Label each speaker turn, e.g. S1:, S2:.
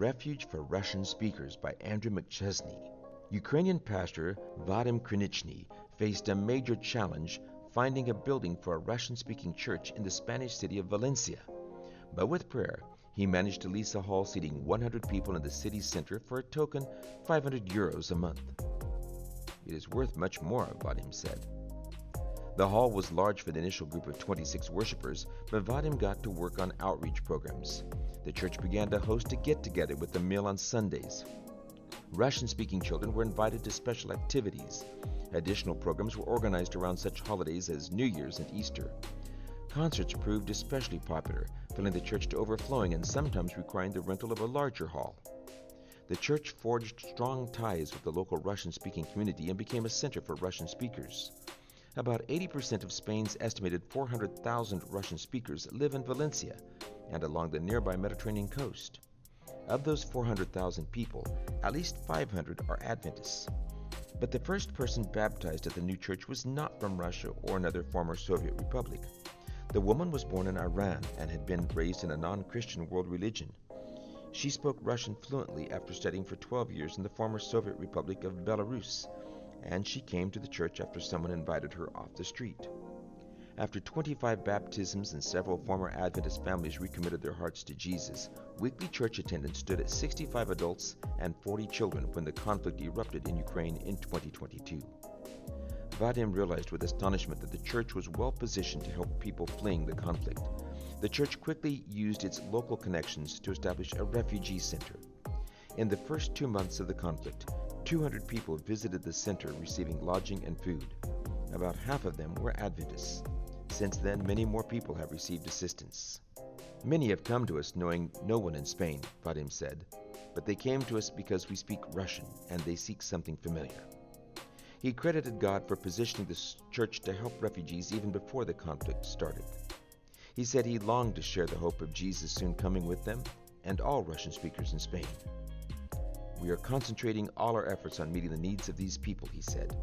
S1: Refuge for Russian Speakers by Andrew McChesney. Ukrainian pastor Vadim Krinichny faced a major challenge finding a building for a Russian-speaking church in the Spanish city of Valencia. But with prayer, he managed to lease a hall seating 100 people in the city's center for a token 500 euros a month. It is worth much more, Vadim said. The hall was large for the initial group of 26 worshipers, but Vadim got to work on outreach programs. The church began to host a get-together with a meal on Sundays. Russian-speaking children were invited to special activities. Additional programs were organized around such holidays as New Year's and Easter. Concerts proved especially popular, filling the church to overflowing and sometimes requiring the rental of a larger hall. The church forged strong ties with the local Russian-speaking community and became a center for Russian speakers. About 80% of Spain's estimated 400,000 Russian speakers live in Valencia and along the nearby Mediterranean coast. Of those 400,000 people, at least 500 are Adventists. But the first person baptized at the new church was not from Russia or another former Soviet republic. The woman was born in Iran and had been raised in a non-Christian world religion. She spoke Russian fluently after studying for 12 years in the former Soviet Republic of Belarus, and she came to the church after someone invited her off the street. After 25 baptisms and several former Adventist families recommitted their hearts to Jesus, weekly church attendance stood at 65 adults and 40 children when the conflict erupted in Ukraine in 2022. Vadim realized with astonishment that the church was well positioned to help people fleeing the conflict. The church quickly used its local connections to establish a refugee center. In the first 2 months of the conflict, 200 people visited the center receiving lodging and food. About half of them were Adventists. Since then, many more people have received assistance. Many have come to us knowing no one in Spain, Vadim said, but they came to us because we speak Russian and they seek something familiar. He credited God for positioning the church to help refugees even before the conflict started. He said he longed to share the hope of Jesus soon coming with them and all Russian speakers in Spain. We are concentrating all our efforts on meeting the needs of these people, he said.